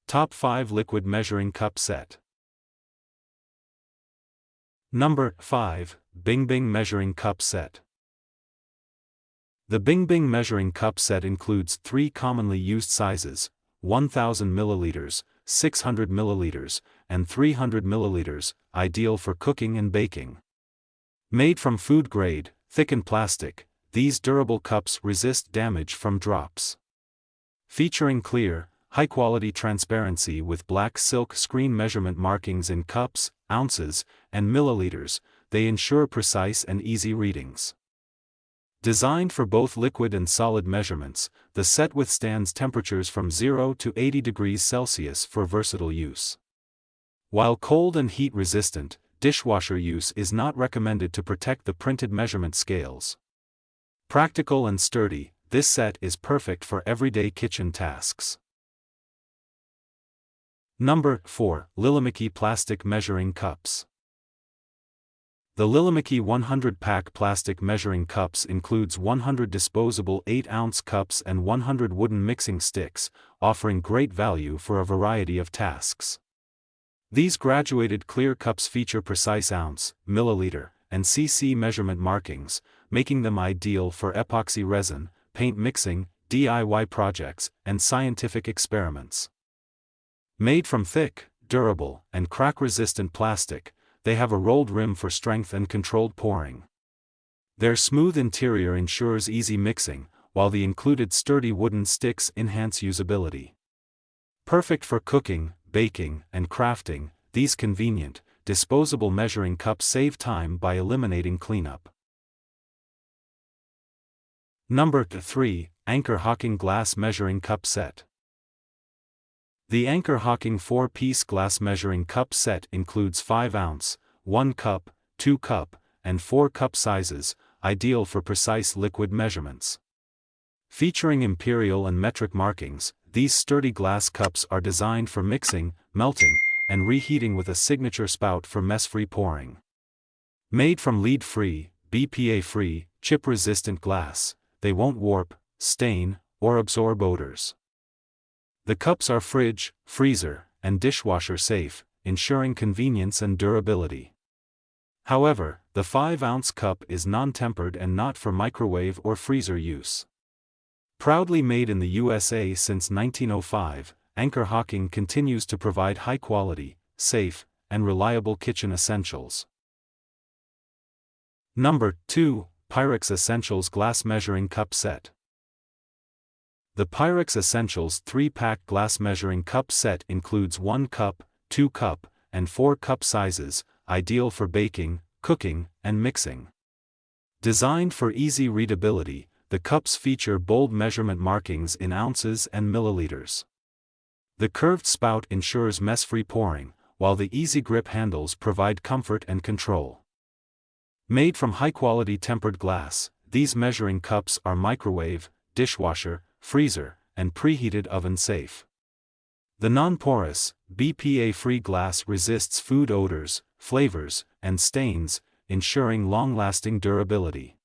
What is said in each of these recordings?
Top 5 Liquid Measuring Cup Set. Number 5. BINGBING Measuring Cup Set. The BINGBING Measuring Cup Set includes 3 commonly used sizes, 1000 ml, 600 ml, and 300 ml, ideal for cooking and baking. Made from food-grade, thickened plastic, these durable cups resist damage from drops. Featuring clear, high-quality transparency with black silk screen measurement markings in cups, ounces, and milliliters, they ensure precise and easy readings. Designed for both liquid and solid measurements, the set withstands temperatures from 0 to 80 degrees Celsius for versatile use. While cold and heat-resistant, dishwasher use is not recommended to protect the printed measurement scales. Practical and sturdy, this set is perfect for everyday kitchen tasks. Number 4. Lilymicky Plastic Measuring Cups. The Lilymicky 100-pack plastic measuring cups includes 100 disposable 8-ounce cups and 100 wooden mixing sticks, offering great value for a variety of tasks. These graduated clear cups feature precise ounce, milliliter, and cc measurement markings, making them ideal for epoxy resin, paint mixing, DIY projects, and scientific experiments. Made from thick, durable, and crack-resistant plastic, they have a rolled rim for strength and controlled pouring. Their smooth interior ensures easy mixing, while the included sturdy wooden sticks enhance usability. Perfect for cooking, baking, and crafting, these convenient, disposable measuring cups save time by eliminating cleanup. Number 3. Anchor Hocking Glass Measuring Cup Set. The Anchor Hocking 4-piece glass measuring cup set includes 5-ounce, 1 cup, 2 cup, and 4 cup sizes, ideal for precise liquid measurements. Featuring imperial and metric markings, these sturdy glass cups are designed for mixing, melting, and reheating with a signature spout for mess-free pouring. Made from lead-free, BPA-free, chip-resistant glass, they won't warp, stain, or absorb odors. The cups are fridge, freezer, and dishwasher safe, ensuring convenience and durability. However, the 5-ounce cup is non-tempered and not for microwave or freezer use. Proudly made in the USA since 1905, Anchor Hocking continues to provide high-quality, safe, and reliable kitchen essentials. Number 2. Pyrex Essentials Glass Measuring Cup Set. The Pyrex Essentials 3-pack glass measuring cup set includes 1 cup, 2 cup, and 4 cup sizes, ideal for baking, cooking, and mixing. Designed for easy readability, the cups feature bold measurement markings in ounces and milliliters. The curved spout ensures mess-free pouring, while the easy grip handles provide comfort and control. Made from high-quality tempered glass, these measuring cups are microwave, dishwasher, freezer, and preheated oven safe. The non-porous, BPA-free glass resists food odors, flavors, and stains, ensuring long-lasting durability.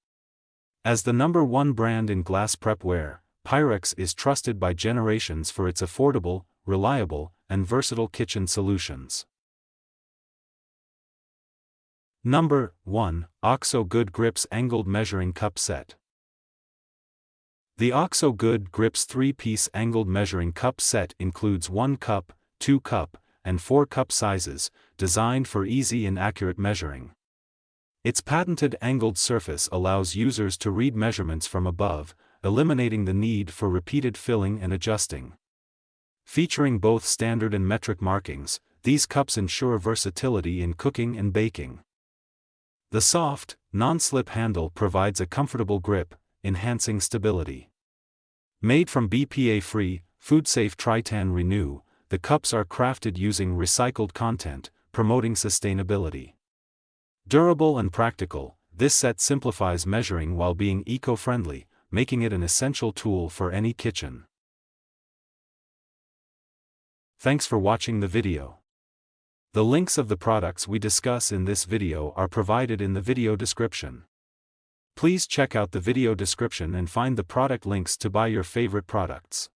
As the #1 brand in glass prepware, Pyrex is trusted by generations for its affordable, reliable, and versatile kitchen solutions. Number 1. OXO Good Grips Angled Measuring Cup Set. The OXO Good Grips 3-piece angled measuring cup set includes 1 cup, 2 cup, and 4 cup sizes, designed for easy and accurate measuring. Its patented angled surface allows users to read measurements from above, eliminating the need for repeated filling and adjusting. Featuring both standard and metric markings, these cups ensure versatility in cooking and baking. The soft, non-slip handle provides a comfortable grip, enhancing stability. Made from BPA-free, food-safe Tritan Renew, the cups are crafted using recycled content, promoting sustainability. Durable and practical, this set simplifies measuring while being eco-friendly, making it an essential tool for any kitchen. Thanks for watching the video. The links of the products we discuss in this video are provided in the video description. Please check out the video description and find the product links to buy your favorite products.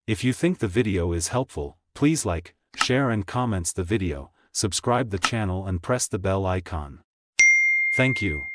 If you think the video is helpful, please like, share and comments the video, subscribe the channel and press the bell icon. Thank you.